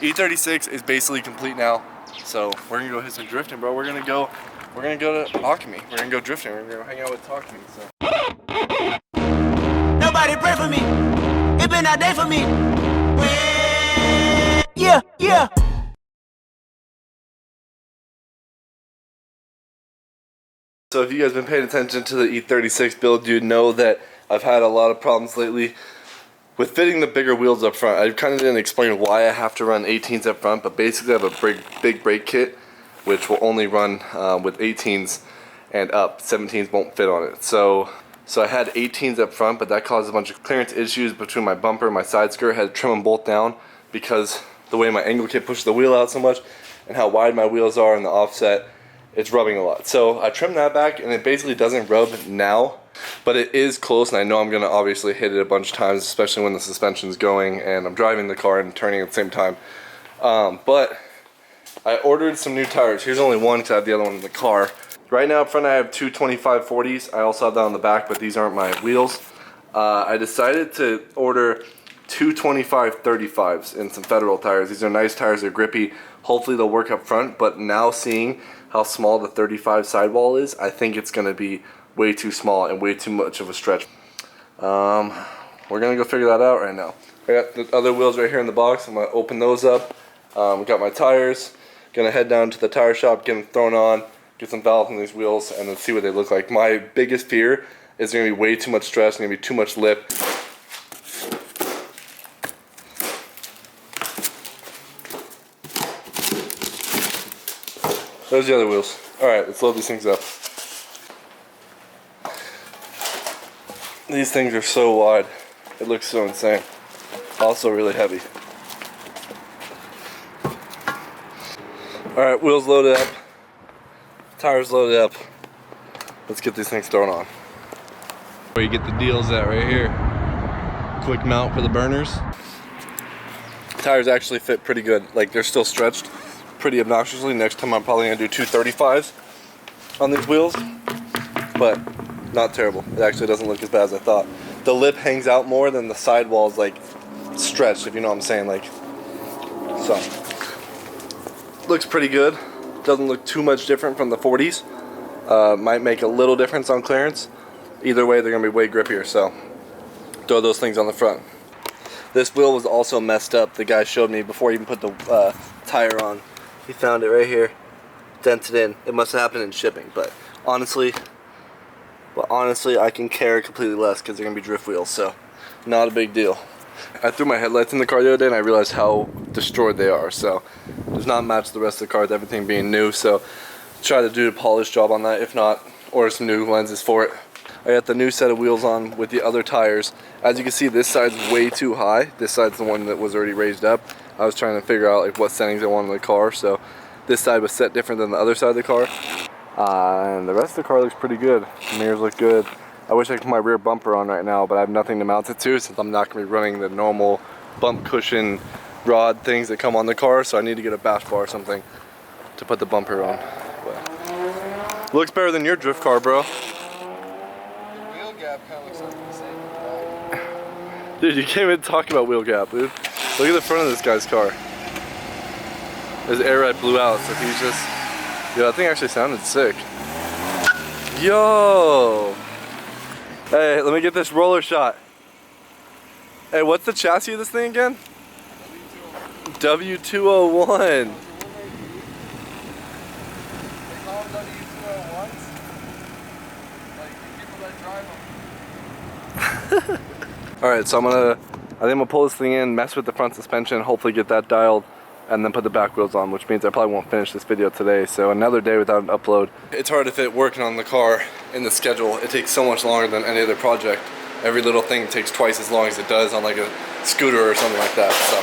E36 is basically complete now, so we're gonna go hit some drifting, bro. We're gonna go to Alchemy. We're gonna go drifting. We're gonna go hang out with Talk to Me. So. Nobody pray for me. It been a day for me. Yeah, yeah. So if you guys been paying attention to the E36 build, you'd know that I've had a lot of problems lately with fitting the bigger wheels up front. I kind of didn't explain why I have to run 18s up front, but basically I have a big brake kit which will only run with 18s and up. 17s won't fit on it. So I had 18s up front, but that caused a bunch of clearance issues between my bumper and my side skirt. I had to trim them both down because the way my angle kit pushes the wheel out so much and how wide my wheels are and the offset, it's rubbing a lot. So I trimmed that back and it basically doesn't rub now, but it is close, and I know I'm gonna obviously hit it a bunch of times, especially when the suspension's going and I'm driving the car and turning at the same time. But I ordered some new tires. Here's only one because I have the other one in the car. Right now up front I have two 25/40s. I also have that on the back, but these aren't my wheels. I decided to order two 25/35s and some Federal tires. These are nice tires, they're grippy. Hopefully they'll work up front, but now seeing how small the 35 sidewall is, I think it's going to be way too small and way too much of a stretch. We're going to go figure that out right now. I got the other wheels right here in the box. I'm going to open those up. Got my tires. Going to head down to the tire shop, get them thrown on, get some valves on these wheels, and then see what they look like. My biggest fear is going to be way too much stress, going to be too much lip. There's the other wheels. Alright, let's load these things up. These things are so wide. It looks so insane. Also really heavy. Alright, wheels loaded up. Tires loaded up. Let's get these things thrown on. Where you get the deals at right here. Quick mount for the burners. Tires actually fit pretty good. Like, they're still stretched pretty obnoxiously. Next time I'm probably gonna do two 35s on these wheels, but not terrible. It actually doesn't look as bad as I thought. The lip hangs out more than the sidewall is like stretched, if you know what I'm saying. Like, so looks pretty good. Doesn't look too much different from the 40s. Might make a little difference on clearance. Either way, they're gonna be way grippier, so throw those things on the front. This wheel was also messed up. The guy showed me before he even put the tire on. He found it right here, dented in. It must have happened in shipping, but honestly, I can care completely less because they're gonna be drift wheels, so not a big deal. I threw my headlights in the car the other day and I realized how destroyed they are, so it does not match the rest of the car with everything being new, so try to do a polished job on that. If not, order some new lenses for it. I got the new set of wheels on with the other tires. As you can see, this side's way too high. This side's the one that was already raised up. I was trying to figure out like what settings I wanted in the car, so this side was set different than the other side of the car. And the rest of the car looks pretty good. The mirrors look good. I wish I could put my rear bumper on right now, but I have nothing to mount it to since I'm not going to be running the normal bump cushion rod things that come on the car, so I need to get a bash bar or something to put the bumper on. But looks better than your drift car, bro. The wheel gap kind of looks like the same. Dude, you can't even talk about wheel gap, dude. Look at the front of this guy's car. His air ride blew out, so he's just... Yo, that thing actually sounded sick. Yo! Hey, let me get this roller shot. Hey, what's the chassis of this thing again? W201. They call them W201s? Like, people that drive them. Alright, so I think I'm gonna pull this thing in, mess with the front suspension, hopefully get that dialed, and then put the back wheels on, which means I probably won't finish this video today, so another day without an upload. It's hard to fit working on the car in the schedule. It takes so much longer than any other project. Every little thing takes twice as long as it does on like a scooter or something like that, so.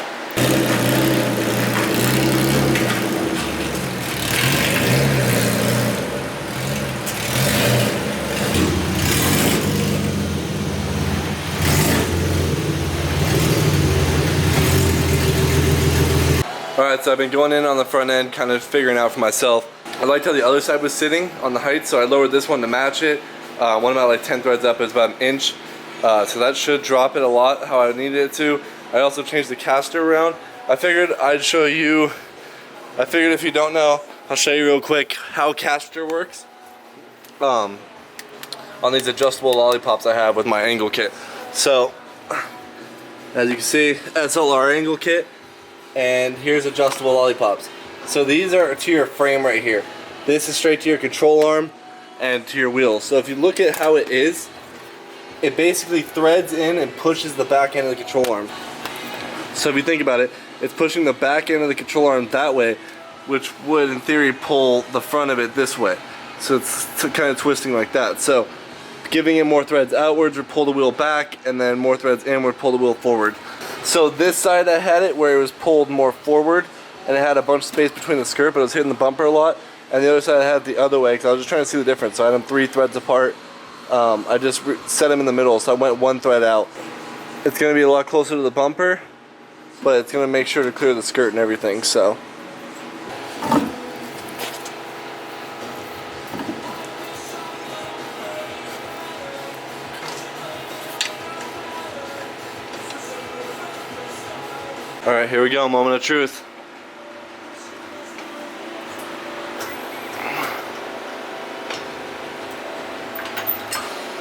Alright, so I've been going in on the front end, kind of figuring out for myself. I liked how the other side was sitting on the height, so I lowered this one to match it. One about like 10 threads up is about an inch. So that should drop it a lot how I needed it to. I also changed the caster around. I figured I'd show you, I figured if you don't know, I'll show you real quick how caster works. On these adjustable lollipops I have with my angle kit. So, as you can see, that's all our angle kit, and here's adjustable lollipops. So these are to your frame right here. This is straight to your control arm and to your wheels. So if you look at how it is, it basically threads in and pushes the back end of the control arm. So if you think about it, it's pushing the back end of the control arm that way, which would in theory pull the front of it this way. So it's kind of twisting like that. So giving it more threads outwards would pull the wheel back, and then more threads inward pull the wheel forward. So this side I had it where it was pulled more forward, and it had a bunch of space between the skirt, but it was hitting the bumper a lot. And the other side I had it the other way, because I was just trying to see the difference. So I had them 3 threads apart. I just set them in the middle, so I went 1 thread out. It's going to be a lot closer to the bumper, but it's going to make sure to clear the skirt and everything. So. All right, here we go, moment of truth.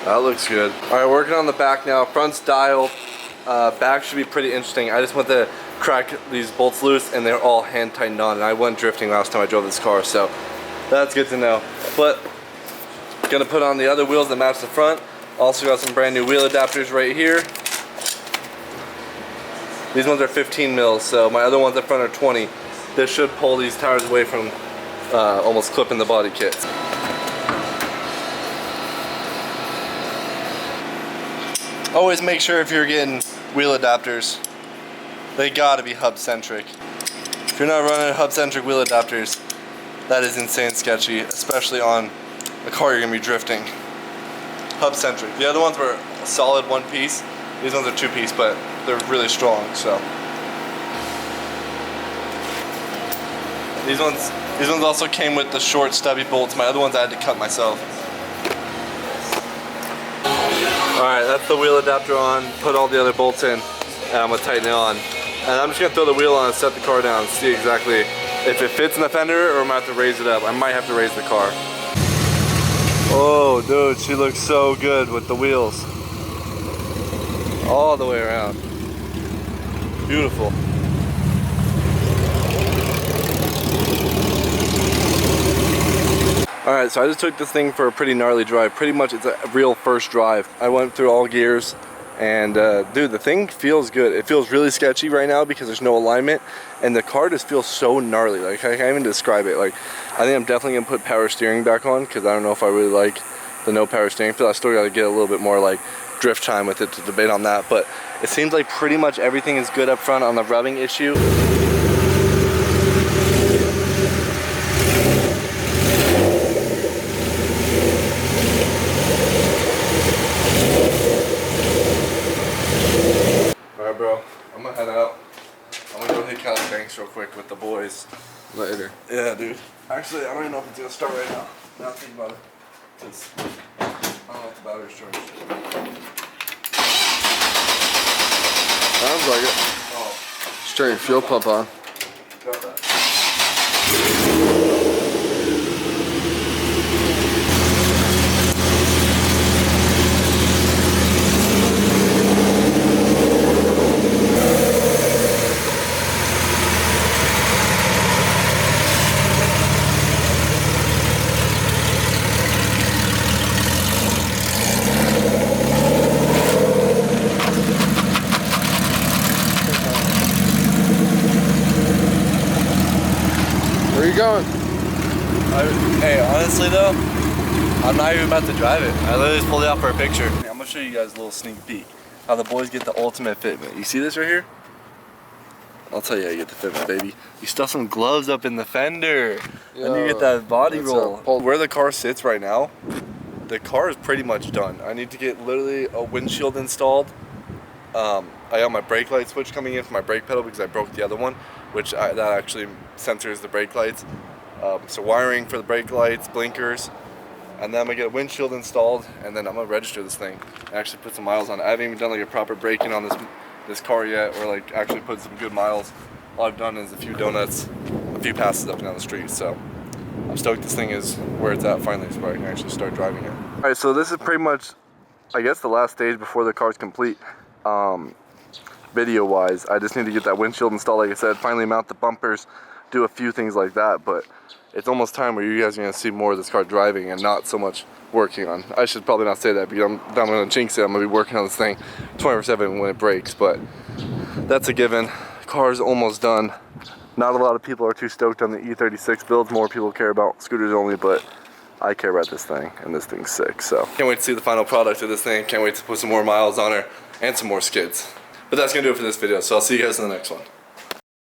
That looks good. All right, working on the back now. Front's dialed. Back should be pretty interesting. I just went to crack these bolts loose, and they're all hand tightened on. And I went drifting last time I drove this car, so that's good to know. But gonna put on the other wheels that match the front. Also got some brand new wheel adapters right here. These ones are 15 mils, so my other ones up front are 20. This should pull these tires away from almost clipping the body kit. Always make sure if you're getting wheel adapters, they gotta be hub-centric. If you're not running hub-centric wheel adapters, that is insane sketchy, especially on a car you're gonna be drifting. Hub-centric. The other ones were a solid 1 piece. These ones are 2 piece, but they're really strong, so. These ones also came with the short stubby bolts. My other ones I had to cut myself. Alright, that's the wheel adapter on, put all the other bolts in, and I'm gonna tighten it on. And I'm just gonna throw the wheel on and set the car down and see exactly if it fits in the fender or I'm gonna have to raise it up. I might have to raise the car. Oh dude, she looks so good with the wheels. All the way around. Beautiful. Alright, so I just took this thing for a pretty gnarly drive. Pretty much it's a real first drive. I went through all gears, and dude, the thing feels good. It feels really sketchy right now because there's no alignment, and the car just feels so gnarly. Like, I can't even describe it. Like, I think I'm definitely gonna put power steering back on because I don't know if I really like the no power steering feel. I still gotta get a little bit more like drift time with it to debate on that, but it seems like pretty much everything is good up front on the rubbing issue. Alright bro, I'm gonna head out. I'm gonna go hit Calisthenics real quick with the boys. Later. Yeah dude. Actually, I don't even know if it's gonna start right now. Now think about it. Because I don't know if the battery's charged. Sounds like it. Oh, Just turn your fuel pump on. got that. Where are you going? Hey, honestly though, I'm not even about to drive it. I literally just pulled it out for a picture. I'm gonna show you guys a little sneak peek. How the boys get the ultimate fitment. You see this right here? I'll tell you how you get the fitment, baby. You stuff some gloves up in the fender, and you get that body roll. Where the car sits right now, the car is pretty much done. I need to get literally a windshield installed. I got my brake light switch coming in for my brake pedal because I broke the other one, which that actually sensors the brake lights. So wiring for the brake lights, blinkers, and then I'm gonna get a windshield installed, and then I'm gonna register this thing and actually put some miles on it. I haven't even done like a proper break-in on this car yet, or like actually put some good miles. all I've done is a few donuts, a few passes up and down the street. So I'm stoked this thing is where it's at finally, so I can actually start driving it. All right, so this is pretty much, I guess, the last stage before the car's complete. Video wise, I just need to get that windshield installed, like I said, finally mount the bumpers, do a few things like that, but it's almost time where you guys are gonna see more of this car driving and not so much working on. I should probably not say that because I'm gonna jinx it. I'm gonna be working on this thing 24/7 when it breaks, but that's a given. Car's almost done. Not a lot of people are too stoked on the E36 builds. More people care about scooters only, but I care about this thing, and this thing's sick, so. Can't wait to see the final product of this thing. Can't wait to put some more miles on her and some more skids. But that's gonna do it for this video, so I'll see you guys in the next one.